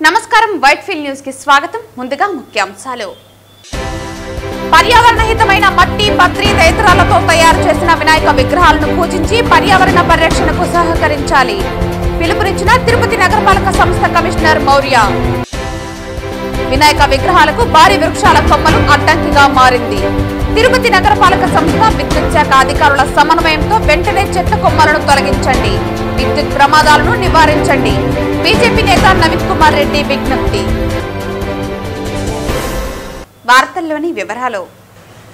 నమస్కారం Whitefield news కి స్వాగతం. ముందుగా ముఖ్యాంశాలు. పర్యావరణ హితమైన మట్టి, పత్రి తదితరాలతో తయారు చేసిన వినాయక విగ్రహాలను పూజించి పర్యావరణ పరిరక్షణకు సహకరించాలి. పిలుపునిచ్చిన తిరుపతి నగరపాలక సంస్థ కమిషనర్ మౌర్య. వినాయక విగ్రహాలకు భారీ వృక్షాల కొమ్మలు అడ్డంకిగా మారింది. తిరుపతి నగరపాలక సంస్థ విద్యుత్ శాఖ అధికారుల సమన్వయంతో వెంటనే చెట్ల కొమ్మలను తొలగించండి. విద్యుత్ ప్రమాదాలను నివారించండి. బీజేపీ నేత నవీన్ కుమార్ రెడ్డి విజ్ఞప్తి. వార్తల్లోని వివరాలు.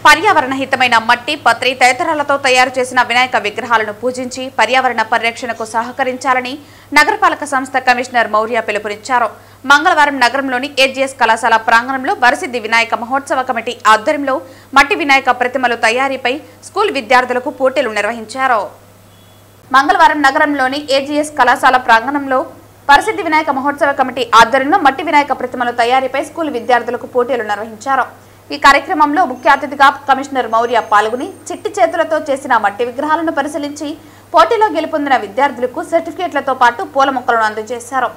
పర్యావరణ హితమైన మట్టి, పత్రి తదితరాలతో తయారు చేసిన వినాయక విగ్రహాలను పూజించి పర్యావరణ పరిరక్షణకు సహకరించాలని నగరపాలక సంస్థ కమిషనర్ మౌర్య పిలుపునిచ్చారు. మంగళవారం నగరంలోని ఏజీఎస్ కళాశాల ప్రాంగణంలో వరసిద్ధి వినాయక మహోత్సవ కమిటీ ఆధ్వర్యంలో మట్టి వినాయక ప్రతిమలు తయారీపై స్కూల్ విద్యార్థులకు పోటీలు నిర్వహించారు. మంగళవారం నగరంలోని ఏజీఎస్ కళాశాల ప్రాంగణంలో వరసిద్ధి వినాయక మహోత్సవ కమిటీ ఆధ్వర్యంలో మట్టి వినాయక ప్రతిమల తయారీపై స్కూల్ విద్యార్థులకు పోటీలు నిర్వహించారు. ఈ కార్యక్రమంలో ముఖ్య అతిథిగా కమిషనర్ మౌర్య పాల్గొని చిట్టి చేతులతో చేసిన మట్టి విగ్రహాలను పరిశీలించి పోటీలో గెలుపొందిన విద్యార్థులకు సర్టిఫికేట్లతో పాటు పూల మొక్కలను అందజేశారు.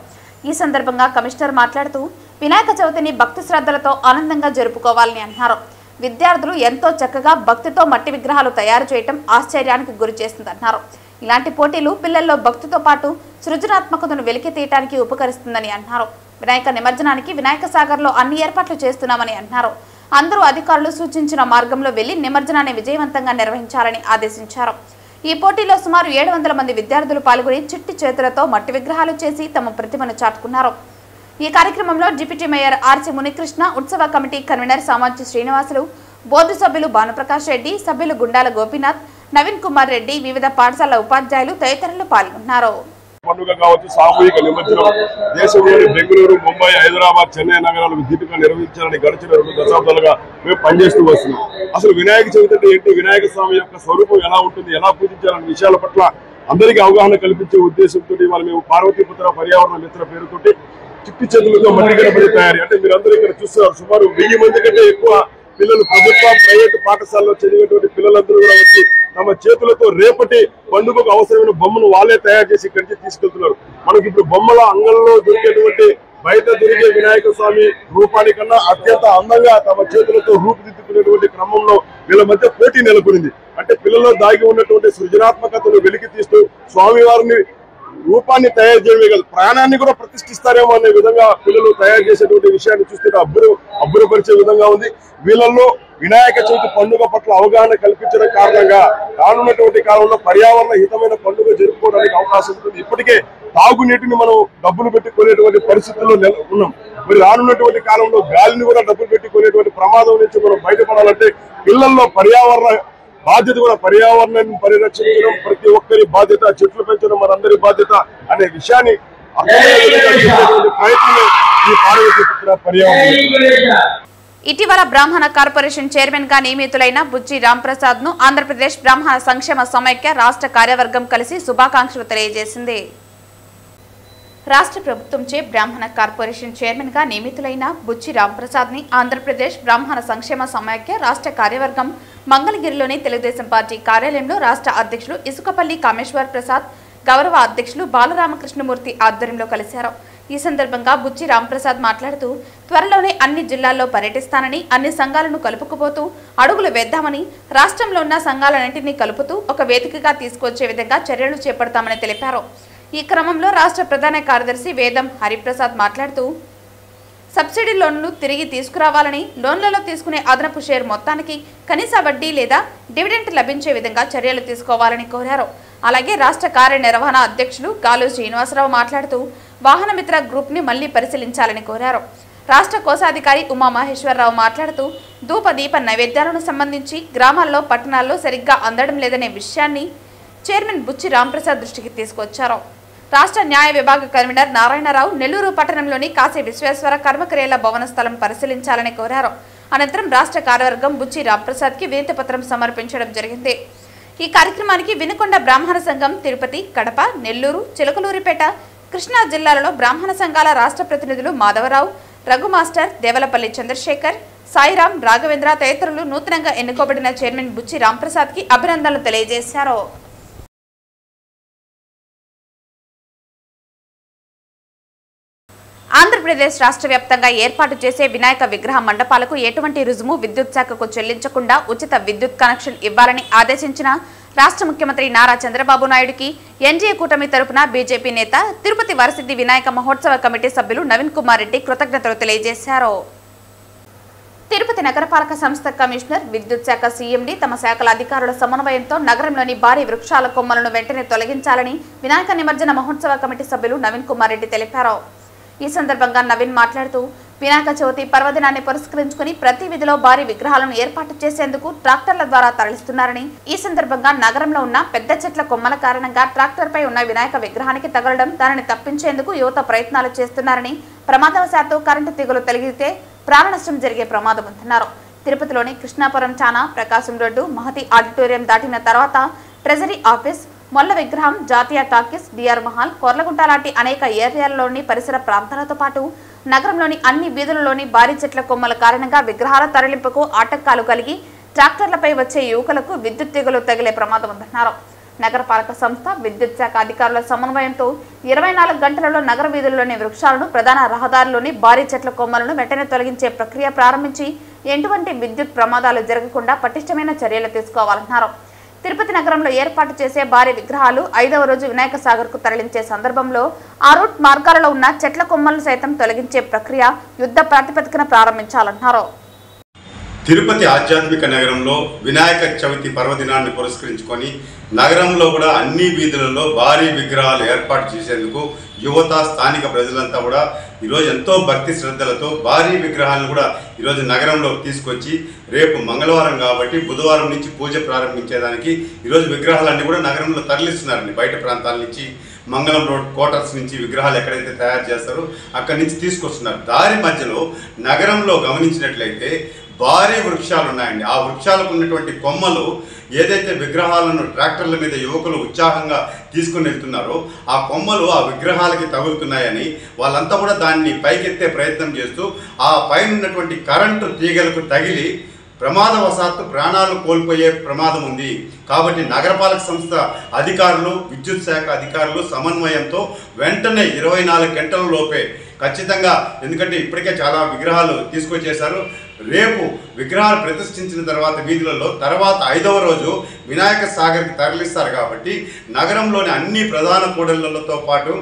ఈ సందర్భంగా కమిషనర్ మాట్లాడుతూ వినాయక చవితిని భక్తి శ్రద్ధలతో ఆనందంగా జరుపుకోవాలని అన్నారు. విద్యార్థులు ఎంతో చక్కగా భక్తితో మట్టి విగ్రహాలు తయారు చేయడం ఆశ్చర్యానికి గురి చేస్తుందన్నారు. ఇలాంటి పోటీలు పిల్లల్లో భక్తితో పాటు సృజనాత్మకతను వెలికి తీయడానికి ఉపకరిస్తుందని అన్నారు. వినాయక నిమజ్జనానికి వినాయక సాగర్లో అన్ని ఏర్పాట్లు చేస్తున్నామని అన్నారు. అందరూ అధికారులు సూచించిన మార్గంలో వెళ్లి నిమజ్జనాన్ని విజయవంతంగా నిర్వహించాలని ఆదేశించారు. ఈ పోటీలో సుమారు 700 మంది విద్యార్థులు పాల్గొని చిట్టి చేతులతో మట్టి విగ్రహాలు చేసి తమ ప్రతిభను చాటుకున్నారు. ఈ కార్యక్రమంలో డిప్యూటీ మేయర్ ఆర్సి మునికృష్ణ, ఉత్సవ committee convener Samanchi Srinivasulu, board సభ్యులు భానుప్రకాష్ రెడ్డి, సభ్యులు గుండాల గోపీనాథ్, నవీన్ కుమార్ రెడ్డి, వివిధ పాఠశాల ఉపాధ్యాయులు తదితరులు పాల్గొన్నారు. పండుగ కావచ్చు, సామూహిక నిమజ్జనం దేశంలోని బెంగళూరు, ముంబై, హైదరాబాద్, చెన్నై నగరాలు విద్యుత్తుగా నిర్వహించాలని గడిచిన 2 దశాబ్దాలుగా మేము పనిచేస్తూ వస్తున్నాం. అసలు వినాయక చవితి అంటే ఏంటి, వినాయక స్వామి యొక్క స్వరూపం ఎలా ఉంటుంది, ఎలా పూజించాలనే విషయాల పట్ల అందరికీ అవగాహన కల్పించే ఉద్దేశంతో వాళ్ళు మేము పార్వతీపుత్ర పర్యావరణ మిత్ర పేరుతోటి చిట్టి చేతులతో మట్టి గణపతి తయారీ అంటే మీరందరూ ఇక్కడ చూస్తున్నారు. సుమారు 1000 మంది కంటే ఎక్కువ పిల్లలు ప్రభుత్వ, ప్రైవేటు పాఠశాలలో చదివేటువంటి పిల్లలందరూ కూడా వచ్చి తమ చేతులతో రేపటి పండుగకు అవసరమైన బొమ్మను వాళ్ళే తయారు చేసి ఇక్కడి నుంచి తీసుకెళ్తున్నారు. మనకి ఇప్పుడు బొమ్మల అంగంలో దొరికేటువంటి బయట దొరికే వినాయక స్వామి రూపానికన్నా అత్యంత అందంగా తమ చేతులతో రూపుదిద్దుకునేటువంటి క్రమంలో వీళ్ళ మధ్య పోటీ నెలకొనింది. అంటే పిల్లల్లో దాగి ఉన్నటువంటి సృజనాత్మకతను వెలికి తీస్తూ స్వామివారిని రూపాన్ని తయారు చేయడమే కాదు, ప్రాణాన్ని కూడా ప్రతిష్ఠిస్తారేమో అనే విధంగా పిల్లలు తయారు చేసేటువంటి విషయాన్ని చూస్తే అబ్బురపరిచే విధంగా ఉంది. వీళ్ళల్లో వినాయక చవితి పండుగ పట్ల అవగాహన కల్పించడం కారణంగా రానున్నటువంటి కాలంలో పర్యావరణ హితమైన పండుగ జరుపుకోవడానికి అవకాశం ఉంటుంది. ఇప్పటికే తాగునీటిని మనం డబ్బులు పెట్టి కొనేటువంటి పరిస్థితుల్లో ఉన్నాం. మరి రానున్నటువంటి కాలంలో గాలిని కూడా డబ్బులు పెట్టి కొనేటువంటి ప్రమాదం నుంచి మనం బయటపడాలంటే పిల్లల్లో పర్యావరణ బాధ్యత కూడా, పర్యావరణాన్ని పరిరక్షించడం ప్రతి ఒక్కరి బాధ్యత, చెట్లు పెంచడం మనందరి బాధ్యత అనే విషయాన్ని ప్రయత్నం ఈ పార్వతీపుత్ర పర్యావరణ. ఇటీవల బ్రాహ్మణ కార్పొరేషన్ చైర్మన్ గా నియమితులైన బుచ్చి రాంప్రసాద్ ను ఆంధ్రప్రదేశ్ బ్రాహ్మణ సంక్షేమ సమైక్య రాష్ట్ర కార్యవర్గం కలిసి శుభాకాంక్షలు తెలియజేసింది. రాష్ట్ర ప్రభుత్వంచే బ్రాహ్మణ కార్పొరేషన్ చైర్మన్ గా నియమితులైన బుచ్చి రాంప్రసాద్ ని ఆంధ్రప్రదేశ్ బ్రాహ్మణ సంక్షేమ సమైక్య రాష్ట్ర కార్యవర్గం మంగళగిరిలోని తెలుగుదేశం పార్టీ కార్యాలయంలో రాష్ట్ర అధ్యక్షులు ఇసుకపల్లి కామేశ్వర్ ప్రసాద్, గౌరవ అధ్యక్షులు బాలరామకృష్ణమూర్తి ఆధ్వర్యంలో కలిశారు. ఈ సందర్భంగా బుచ్చి రాంప్రసాద్ మాట్లాడుతూ త్వరలోనే అన్ని జిల్లాల్లో పర్యటిస్తానని, అన్ని సంఘాలను కలుపుకుపోతూ అడుగులు వేద్దామని, రాష్ట్రంలో ఉన్న సంఘాలన్నింటినీ కలుపుతూ ఒక వేదికగా తీసుకొచ్చే విధంగా చర్యలు చేపడతామని తెలిపారు. ఈ క్రమంలో రాష్ట్ర ప్రధాన కార్యదర్శి వేదం హరిప్రసాద్ మాట్లాడుతూ సబ్సిడీ లోన్లు తిరిగి తీసుకురావాలని, లోన్లలో తీసుకునే అదనపు షేర్ మొత్తానికి కనీస వడ్డీ లేదా డివిడెంట్ లభించే విధంగా చర్యలు తీసుకోవాలని కోరారు. అలాగే రాష్ట్ర కార్యనిర్వహణ అధ్యక్షులు గాలు శ్రీనివాసరావు మాట్లాడుతూ వాహనమిత్ర గ్రూప్ ని మళ్లీ పరిశీలించాలని కోరారు. రాష్ట్ర కోశాధికారి ఉమామహేశ్వరరావు మాట్లాడుతూ ధూప దీప నైవేద్యాలను సంబంధించి గ్రామాల్లో, పట్టణాల్లో సరిగ్గా అందడం లేదనే విషయాన్ని చైర్మన్ బుచ్చి రాంప్రసాద్ దృష్టికి తీసుకొచ్చారు. రాష్ట్ర న్యాయ విభాగ కన్వీనర్ నారాయణరావు నెల్లూరు పట్టణంలోని కాశీ విశ్వేశ్వర కర్మక్రియల భవన స్థలం పరిశీలించాలని కోరారు. అనంతరం రాష్ట్ర కార్యవర్గం బుచ్చి రాంప్రసాద్ కి వినతి పత్రం సమర్పించడం జరిగింది. ఈ కార్యక్రమానికి వినుకొండ బ్రాహ్మణ సంఘం, తిరుపతి, కడప, నెల్లూరు, చిలకలూరిపేట, కృష్ణా జిల్లాలలో బ్రాహ్మణ సంఘాల రాష్ట్ర ప్రతినిధులు మాధవరావు, రఘు మాస్టర్, దేవలపల్లి చంద్రశేఖర్, సాయిరాం, రాఘవేంద్ర తదితరులు నూతనంగా ఎన్నుకోబడిన చైర్మన్ బుచ్చి రాంప్రసాద్ కి అభినందనలు తెలియజేశారు. ఆంధ్రప్రదేశ్ రాష్ట్ర వ్యాప్తంగా ఏర్పాటు చేసే వినాయక విగ్రహ మండపాలకు ఎటువంటి రుజుము విద్యుత్ శాఖకు చెల్లించకుండా ఉచిత విద్యుత్ కనెక్షన్ ఇవ్వాలని ఆదేశించిన రాష్ట్ర ముఖ్యమంత్రి నారా చంద్రబాబు నాయుడుకి ఎన్డీఏ కూటమి తరపున బీజేపీ నేత తిరుపతి వరసిద్ధి వినాయక మహోత్సవ కమిటీ సభ్యులు నవీన్ కుమార్ రెడ్డి కృతజ్ఞతలు తెలియజేశారు. తిరుపతి నగరపాలక సంస్థ కమిషనర్, విద్యుత్ శాఖ సీఎండీ తమ శాఖల అధికారుల సమన్వయంతో నగరంలోని భారీ వృక్షాల కొమ్మలను వెంటనే తొలగించాలని వినాయక నిమజ్జన మహోత్సవ కమిటీ సభ్యులు నవీన్ కుమార్ రెడ్డి తెలిపారు. ఈ సందర్భంగా నవీన్ మాట్లాడుతూ వినాయక చవితి పర్వదినాన్ని పురస్కరించుకుని ప్రతి వీధిలో భారీ విగ్రహాలను ఏర్పాటు చేసేందుకు ట్రాక్టర్ల ద్వారా తరలిస్తున్నారని, ఈ సందర్భంగా నగరంలో ఉన్న పెద్ద చెట్ల కొమ్మల కారణంగా ట్రాక్టర్పై ఉన్న వినాయక విగ్రహానికి తగలడం, దానిని తప్పించేందుకు యువత ప్రయత్నాలు చేస్తున్నారని, ప్రమాదవశాత్తు కరెంటు తీగలు తగిలితే ప్రాణ నష్టం జరిగే ప్రమాదం ఉందన్నారు. తిరుపతిలోని కృష్ణాపురం చానా, ప్రకాశం రోడ్డు, మహతి ఆడిటోరియం దాటిన తర్వాత ట్రెజరీ ఆఫీస్, మొల్ల విగ్రహం, జాతీయ టాకీస్, డిఆర్ మహల్, కొర్లగుంట లాంటి అనేక ఏరియాలలోని పరిసర ప్రాంతాలతో పాటు నగరంలోని అన్ని వీధులలోని భారీ చెట్ల కొమ్మల కారణంగా విగ్రహాల తరలింపుకు ఆటంకాలు కలిగి ట్రాక్టర్లపై వచ్చే యువకులకు విద్యుత్ తీగలు తగిలే ప్రమాదం ఉందన్నారు. నగరపాలక సంస్థ, విద్యుత్ శాఖ అధికారుల సమన్వయంతో 24 గంటలలో నగర వీధుల్లోని వృక్షాలను, ప్రధాన రహదారుల్లోని భారీ చెట్ల కొమ్మలను వెంటనే తొలగించే ప్రక్రియ ప్రారంభించి ఎటువంటి విద్యుత్ ప్రమాదాలు జరగకుండా పటిష్టమైన చర్యలు తీసుకోవాలన్నారు. తిరుపతి నగరంలో ఏర్పాటు చేసే భారీ విగ్రహాలు 5వ రోజు వినాయక సాగర్ కు తరలించే సందర్భంలో ఆ రూట్ మార్గాలలో ఉన్న చెట్ల కొమ్మలను సైతం తొలగించే ప్రక్రియ యుద్ధ ప్రాతిపదికన ప్రారంభించాలన్నారు. తిరుపతి ఆధ్యాత్మిక నగరంలో వినాయక చవితి పర్వదినాన్ని పురస్కరించుకొని నగరంలో కూడా అన్ని వీధులలో భారీ విగ్రహాలు ఏర్పాటు చేసేందుకు యువత, స్థానిక ప్రజలంతా కూడా ఈరోజు ఎంతో భక్తి శ్రద్ధలతో భారీ విగ్రహాలను కూడా ఈరోజు నగరంలోకి తీసుకొచ్చి రేపు మంగళవారం కాబట్టి బుధవారం నుంచి పూజ ప్రారంభించేదానికి ఈరోజు విగ్రహాలన్నీ కూడా నగరంలో తరలిస్తున్నారండి. బయట ప్రాంతాల నుంచి, మంగళం రోడ్ క్వార్టర్స్ నుంచి విగ్రహాలు ఎక్కడైతే తయారు చేస్తారో అక్కడి నుంచి తీసుకొస్తున్నారు. దారి మధ్యలో నగరంలో గమనించినట్లయితే భారీ వృక్షాలు ఉన్నాయండి. ఆ వృక్షాలకు ఉన్నటువంటి కొమ్మలు ఏదైతే విగ్రహాలను ట్రాక్టర్ల మీద యువకులు ఉత్సాహంగా తీసుకుని వెళ్తున్నారో ఆ కొమ్మలు ఆ విగ్రహాలకి తగులుతున్నాయని వాళ్ళంతా కూడా దాన్ని పైకెత్తే ప్రయత్నం చేస్తూ ఆ పైన ఉన్నటువంటి కరెంటు తీగలకు తగిలి ప్రమాదవశాత్తు ప్రాణాలు కోల్పోయే ప్రమాదం ఉంది. కాబట్టి నగరపాలక సంస్థ అధికారులు, విద్యుత్ శాఖ అధికారులు సమన్వయంతో వెంటనే 24 గంటల లోపే ఖచ్చితంగా, ఎందుకంటే ఇప్పటికే చాలా విగ్రహాలు తీసుకొచ్చేశారు, రేపు విగ్రహాలు ప్రతిష్ఠించిన తర్వాత వీధులలో తర్వాత 5వ రోజు వినాయక సాగర్కి తరలిస్తారు. కాబట్టి నగరంలోని అన్ని ప్రధాన కూడళ్లతో పాటు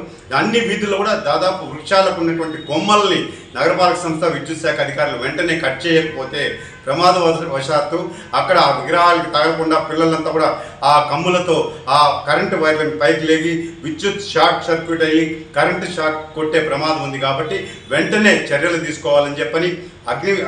అన్ని వీధుల్లో కూడా దాదాపు వృక్షాలకు ఉన్నటువంటి కొమ్మల్ని నగరపాలక సంస్థ, విద్యుత్ శాఖ అధికారులు వెంటనే కట్ చేయకపోతే ప్రమాదవశాత్తు అక్కడ ఆ విగ్రహాలకి తగలకుండా పిల్లలంతా కూడా ఆ కమ్ములతో ఆ కరెంటు వైర్లను పైకి లేగి విద్యుత్ షార్ట్ సర్క్యూట్ అయ్యి కరెంటు షాక్ కొట్టే ప్రమాదం ఉంది. కాబట్టి వెంటనే చర్యలు తీసుకోవాలని చెప్పని,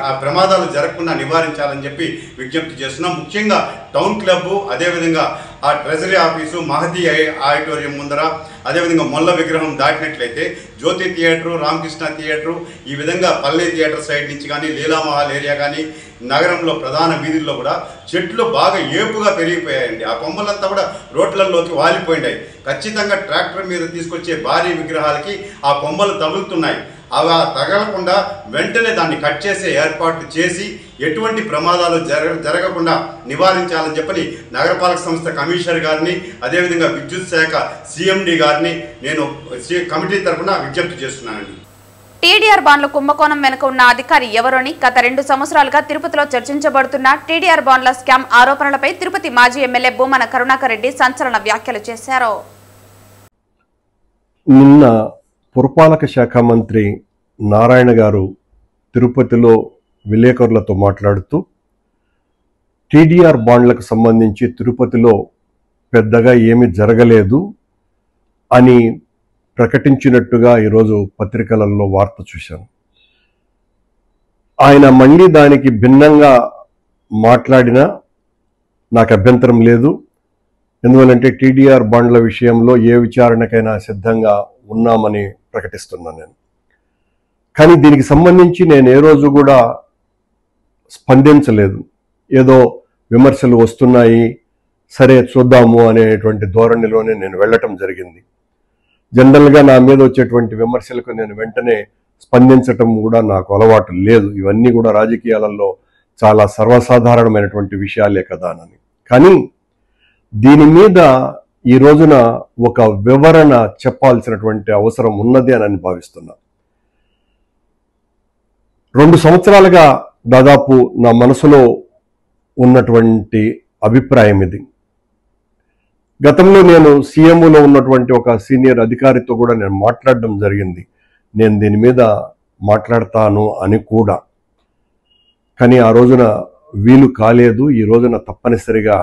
ఆ ప్రమాదాలు జరగకుండా నివారించాలని చెప్పి విజ్ఞప్తి చేస్తున్నాం. ముఖ్యంగా టౌన్ క్లబ్, అదేవిధంగా ఆ ట్రెజరీ ఆఫీసు, మహతి ఆడిటోరియం ముందర, అదేవిధంగా మొల్ల విగ్రహం దాటినట్లయితే జ్యోతి థియేటరు, రామకృష్ణ థియేటరు, ఈ విధంగా పల్లె థియేటర్ సైడ్ నుంచి కానీ, లీలామహల్ ఏరియా కానీ, నగరంలో ప్రధాన వీధుల్లో కూడా చెట్లు బాగా ఏపుగా పెరిగిపోయాయండి. ఆ కొమ్మలంతా కూడా రోడ్లలోకి వాలిపోయినాయి. ఖచ్చితంగా ట్రాక్టర్ మీద తీసుకొచ్చే భారీ విగ్రహాలకి ఆ కొమ్మలు తగులుతున్నాయి. అవి తగలకుండా వెంటనే దాన్ని కట్ చేసే ఏర్పాట్లు చేసి ఎటువంటి ప్రమాదాలు జరగకుండా నివారించాలని చెప్పని నగరపాలక సంస్థ కమిషనర్ గారిని, అదేవిధంగా విద్యుత్ శాఖ సీఎండీ గారిని నేను కమిటీ తరఫున విజ్ఞప్తి చేస్తున్నానండి. టీడీఆర్ బాండ్ల కుంభకోణం వెనుక ఉన్న అధికారి ఎవరోని గత 2 సంవత్సరాలుగా తిరుపతిలో చర్చించబడుతున్న టీడీఆర్ బాండ్ల స్కామ్ ఆరోపణలపై తిరుపతి మాజీ ఎమ్మెల్యే భూమన కరుణాకర్ రెడ్డి సంచలన వ్యాఖ్యలు చేశారు. నిన్న పురపాలక శాఖ మంత్రి నారాయణ గారు తిరుపతిలో విలేకరులతో మాట్లాడుతూ టీడీఆర్ బాండ్లకు సంబంధించి తిరుపతిలో పెద్దగా ఏమీ జరగలేదు అని ప్రకటించినట్టుగా ఈరోజు పత్రికలలో వార్త చూశాను. ఆయన మళ్ళీ దానికి భిన్నంగా మాట్లాడినా నాకు అభ్యంతరం లేదు. ఎందువల్లంటే టీడీఆర్ బాండ్ల విషయంలో ఏ విచారణకైనా సిద్ధంగా ఉన్నామని ప్రకటిస్తున్నాను నేను. కానీ దీనికి సంబంధించి నేను ఏ రోజు కూడా స్పందించలేదు. ఏదో విమర్శలు వస్తున్నాయి, సరే చూద్దాము అనేటువంటి ధోరణిలోనే నేను వెళ్ళటం జరిగింది. జనరల్గా నా మీద వచ్చేటువంటి విమర్శలకు నేను వెంటనే స్పందించటం కూడా నాకు అలవాటు లేదు. ఇవన్నీ కూడా రాజకీయాలలో చాలా సర్వసాధారణమైనటువంటి విషయాలే కదా అని. కానీ దీని మీద ఈ రోజున ఒక వివరణ చెప్పాల్సినటువంటి అవసరం ఉన్నది అని భావిస్తున్నా. 2 సంవత్సరాలుగా దాదాపు నా మనసులో ఉన్నటువంటి అభిప్రాయం ఇది. గతంలో నేను సీఎంఓలో ఉన్నటువంటి ఒక సీనియర్ అధికారితో కూడా నేను మాట్లాడడం జరిగింది, నేను దీని మీద మాట్లాడతాను అని కూడా. కానీ ఆ రోజున వీలు కాలేదు. ఈ రోజున తప్పనిసరిగా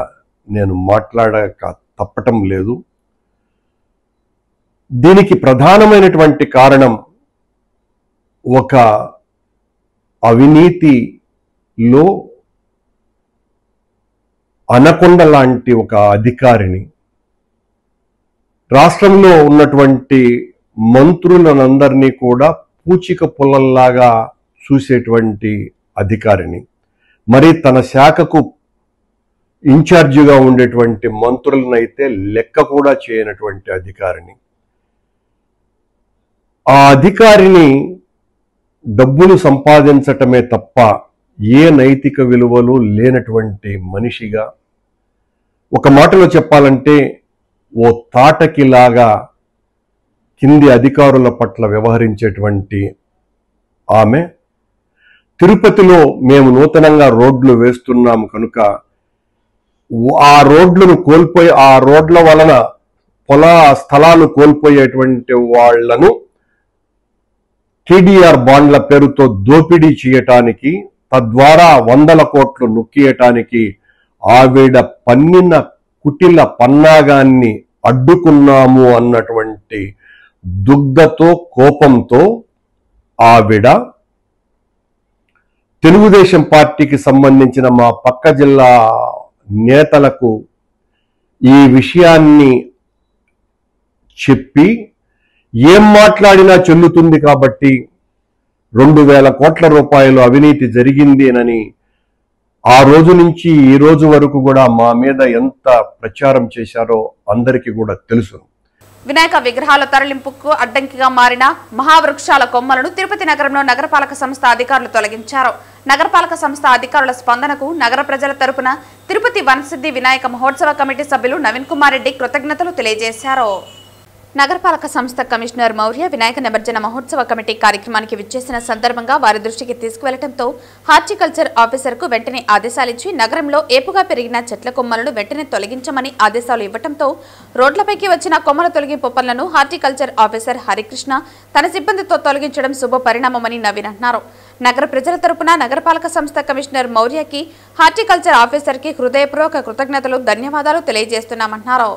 నేను మాట్లాడక తప్పటం లేదు. దీనికి ప్రధానమైనటువంటి కారణం ఒక అవినీతిలో అనకొండ లాంటి ఒక అధికారిని, రాష్ట్రంలో ఉన్నటువంటి మంత్రులనందరినీ కూడా పూచిక పుల్లల్లాగా చూసేటువంటి అధికారిని, మరి తన శాఖకు ఇన్ఛార్జిగా ఉండేటువంటి మంత్రులనైతే లెక్క కూడా చేయనటువంటి అధికారిని, ఆ అధికారిని డబ్బులు సంపాదించటమే తప్ప ఏ నైతిక విలువలు లేనటువంటి మనిషిగా, ఒక మాటలో చెప్పాలంటే ఓ తాటకిలాగా కింది అధికారుల పట్ల వ్యవహరించేటువంటి ఆమె, తిరుపతిలో మేము నూతనంగా రోడ్లు వేస్తున్నాము కనుక ఆ రోడ్లను కోల్పోయి, ఆ రోడ్ల వలన స్థలాలు కోల్పోయేటువంటి వాళ్లను టీడీఆర్ బాండ్ల పేరుతో దోపిడీ చేయటానికి, తద్వారా 100 కోట్లు నొక్కియటానికి ఆవిడ పన్నిన కుటిల పన్నాగాన్ని అడ్డుకున్నాము అన్నటువంటి దుగ్ధతో, కోపంతో ఆవిడ తెలుగుదేశం పార్టీకి సంబంధించిన మా పక్క జిల్లా నేతలకు ఈ విషయాన్ని చెప్పి, ఏం మాట్లాడినా చెల్లుతుంది కాబట్టి 2,000 కోట్ల రూపాయలు అవినీతి జరిగింది అని ఆ రోజు నుంచి ఈ రోజు వరకు కూడా మా మీద ఎంత ప్రచారం చేశారో అందరికీ కూడా తెలుసు. వినాయక విగ్రహాల తరలింపుకు అడ్డంకిగా మారిన మహావృక్షాల కొమ్మలను తిరుపతి నగరంలో నగరపాలక సంస్థ అధికారులు తొలగించారు. నగరపాలక సంస్థ అధికారుల స్పందనకు నగర ప్రజల తరపున తిరుపతి వనసిద్ధి వినాయక మహోత్సవ కమిటీ సభ్యులు నవీన్ కుమార్ రెడ్డి కృతజ్ఞతలు తెలియజేశారు. నగరపాలక సంస్థ కమిషనర్ మౌర్య వినాయక నిమజ్జన మహోత్సవ కమిటీ కార్యక్రమానికి విచ్చేసిన సందర్భంగా వారి దృష్టికి తీసుకువెళ్లడంతో హార్టికల్చర్ ఆఫీసర్కు వెంటనే ఆదేశాలిచ్చి నగరంలో ఏపుగా పెరిగిన చెట్ల కొమ్మలను వెంటనే తొలగించమని ఆదేశాలు ఇవ్వడంతో రోడ్లపైకి వచ్చిన కొమ్మల తొలగింపు పనులను హార్టికల్చర్ ఆఫీసర్ హరికృష్ణ తన సిబ్బందితో తొలగించడం శుభ పరిణామమని నవీన్ అన్నారు. నగర ప్రజల తరపున నగరపాలక సంస్థ కమిషనర్ మౌర్యకి, హార్టికల్చర్ ఆఫీసర్కి హృదయపూర్వక కృతజ్ఞతలు, ధన్యవాదాలు తెలియజేస్తున్నామన్నారు.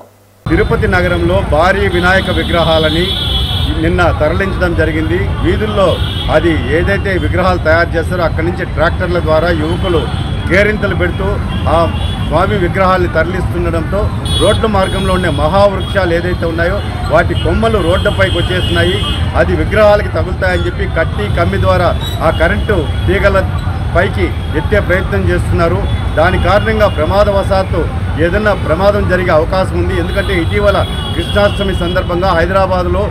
తిరుపతి నగరంలో భారీ వినాయక విగ్రహాలని నిన్న తరలించడం జరిగింది. వీధుల్లో అది ఏదైతే విగ్రహాలు తయారు చేస్తారో అక్కడి నుంచి ట్రాక్టర్ల ద్వారా యువకులు కేరింతలు పెడుతూ ఆ స్వామి విగ్రహాల్ని తరలిస్తుండడంతో రోడ్ల మార్గంలో ఉండే మహావృక్షాలు ఏదైతే ఉన్నాయో వాటి కొమ్మలు రోడ్లపైకి వచ్చేస్తున్నాయి. అది విగ్రహాలకి తగులుతాయని చెప్పి కట్టి కమ్మి ద్వారా ఆ కరెంటు తీగల పైకి ఎత్తే ప్రయత్నం చేస్తున్నారు. దాని కారణంగా ప్రమాదవశాత్తు ఏదైనా ప్రమాదం జరిగే అవకాశం ఉంది. ఎందుకంటే ఇటీవల కృష్ణాష్టమి సందర్భంగా హైదరాబాద్లో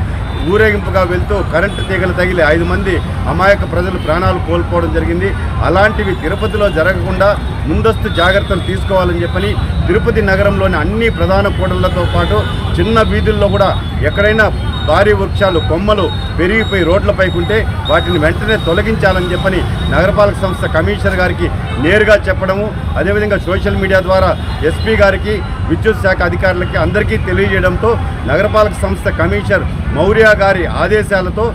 ఊరేగింపుగా వెళ్తూ కరెంటు తీగలు తగిలి 5 మంది అమాయక ప్రజలు ప్రాణాలు కోల్పోవడం జరిగింది. అలాంటివి తిరుపతిలో జరగకుండా ముందస్తు జాగ్రత్తలు తీసుకోవాలని చెప్పని తిరుపతి నగరంలోని అన్ని ప్రధాన కూడళ్లతో పాటు చిన్న వీధుల్లో కూడా ఎక్కడైనా భారీ వృక్షాలు కొమ్మలు పెరిగిపోయి రోడ్లపైకి ఉంటే వాటిని వెంటనే తొలగించాలని చెప్పని నగరపాలక సంస్థ కమిషనర్ గారికి నేరుగా చెప్పడము, అదేవిధంగా సోషల్ మీడియా ద్వారా ఎస్పీ గారికి, విద్యుత్ శాఖ అధికారులకి అందరికీ తెలియజేయడంతో నగరపాలక సంస్థ కమిషనర్ మౌర్య గారి ఆదేశాలతో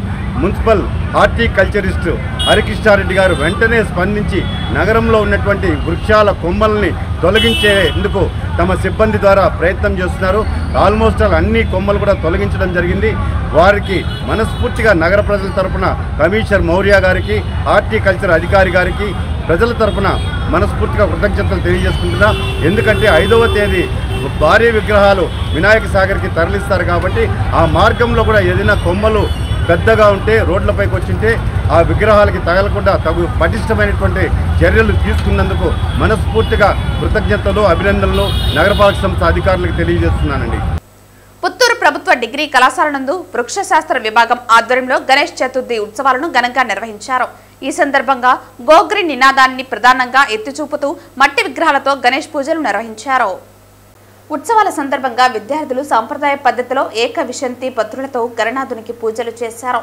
మున్సిపల్ హార్టికల్చరిస్ట్ హరికృష్ణారెడ్డి గారు వెంటనే స్పందించి నగరంలో ఉన్నటువంటి వృక్షాల కొమ్మల్ని తొలగించేందుకు తమ సిబ్బంది ద్వారా ప్రయత్నం చేస్తున్నారు. ఆల్మోస్ట్ అన్ని కొమ్మలు కూడా తొలగించడం జరిగింది. వారికి మనస్ఫూర్తిగా నగర ప్రజల తరపున కమిషనర్ మౌర్య గారికి, హార్టికల్చర్ అధికారి గారికి ప్రజల తరపున మనస్ఫూర్తిగా కృతజ్ఞతలు తెలియజేసుకుంటున్నా. ఎందుకంటే 5వ తేదీ భారీ విగ్రహాలు వినాయక సాగర్కి తరలిస్తారు కాబట్టి ఆ మార్గంలో కూడా ఏదైనా కొమ్మలు పెద్దగా ఉంటే రోడ్లపైకి వచ్చింటే ఆ విగ్రహాలకి తగలకుండా తగు పటిష్టమైనటువంటి చర్యలు తీసుకున్నందుకు మనస్ఫూర్తిగా కృతజ్ఞతలు, అభినందనలు నగరపాలక సంస్థ అధికారులకు తెలియజేస్తున్నానండి. పుత్తూరు ప్రభుత్వ డిగ్రీ కళాశాల నందు వృక్షశాస్త్ర విభాగం ఆధ్వర్యంలో గణేష్ చతుర్థి ఉత్సవాలను ఘనంగా నిర్వహించారు. ఈ సందర్భంగా గోగ్రి నినాదాన్ని ప్రధానంగా ఎత్తిచూపుతూ మట్టి విగ్రహాలతో గణేష్ పూజలు నిర్వహించారు. ఉత్సవాల సందర్భంగా విద్యార్థులు సాంప్రదాయ పద్ధతిలో ఏకవిశంతి పత్రులతో గణనాథునికి పూజలు చేశారు.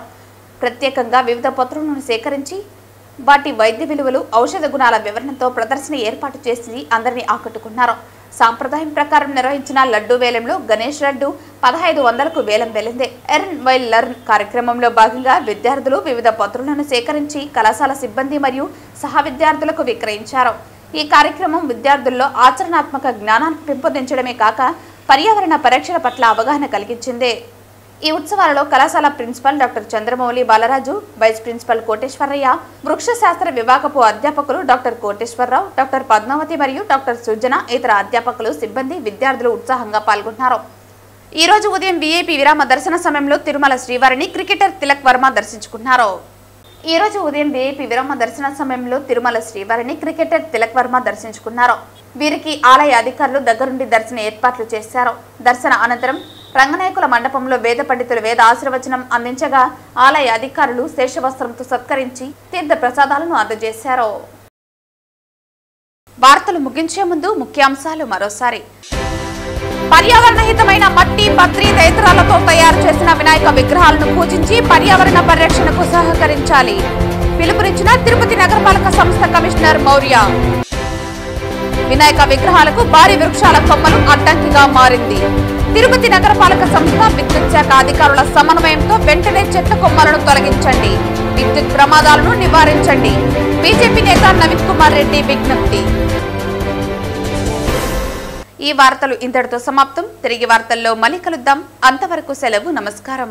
ప్రత్యేకంగా వివిధ పత్రులను సేకరించి వాటి వైద్య విలువలు, ఔషధ గుణాల వివరణతో ప్రదర్శన ఏర్పాటు చేసి అందరినీ ఆకట్టుకున్నారు. సాంప్రదాయం ప్రకారం నిర్వహించిన లడ్డూ వేలంలో గణేష్ లడ్డు 1500కు వేలం వెళ్లింది. ఎర్న్ వైల్ లర్న్ కార్యక్రమంలో భాగంగా విద్యార్థులు వివిధ పత్రులను సేకరించి కళాశాల సిబ్బంది మరియు సహ విద్యార్థులకు విక్రయించారు. ఈ కార్యక్రమం విద్యార్థుల్లో ఆచరణాత్మక జ్ఞానాన్ని పెంపొందించడమే కాక పర్యావరణ పరిరక్షణ పట్ల అవగాహన కలిగించింది. ఈ ఉత్సవాలలో కళాశాల principal doctor Chandramouli Balaraju, vice principal Koteswaraiah, వృక్ష శాస్త్ర విభాగపు అధ్యాపకులు డాక్టర్ కోటేశ్వరరావు, డాక్టర్ పద్మావతి మరియు డాక్టర్ సుజన, ఇతర అధ్యాపకులు, సిబ్బంది, విద్యార్థులు ఉత్సాహంగా పాల్గొన్నారు. ఈ రోజు ఉదయం వీఐపీ విరామ దర్శన సమయంలో తిరుమల శ్రీవారిని క్రికెటర్ తిలక్ వర్మ దర్శించుకున్నారు. వీరికి ఆలయ అధికారులు దగ్గరుండి దర్శన ఏర్పాట్లు చేశారు. దర్శన అనంతరం రంగనాయకుల మండపంలో వేద పండితులు వేద ఆశీర్వచనం అందించగా ఆలయ అధికారులు శేషవస్త్రంతో సత్కరించి తీర్థ ప్రసాదాలను అందజేశారు. వార్తలు ముగించే ముందు ముఖ్యాంశాలు మరోసారి. పర్యావరణ హితమైన మట్టి, పత్రి తదితరాలతో తయారు చేసిన వినాయక విగ్రహాలను పూజించి పర్యావరణ పరిరక్షణకు సహకరించాలి. పిలుపునిచ్చిన తిరుపతి నగరపాలక సంస్థ కమిషనర్ మౌర్య. వినాయక విగ్రహాలకు భారీ వృక్షాల కొమ్మలు అడ్డంకిగా మారింది. తిరుపతి నగరపాలక సంస్థ విద్యుత్ శాఖ అధికారుల సమన్వయంతో వెంటనే చెట్ల కొమ్మలను తొలగించండి. విద్యుత్ ప్రమాదాలను నివారించండి. బీజేపీ నేత నవీన్ కుమార్ రెడ్డి విజ్ఞప్తి. ఈ వార్తలు ఇంతటితో సమాప్తం. తిరిగి వార్తల్లో మళ్ళీ కలుద్దాం. అంతవరకు సెలవు. నమస్కారం.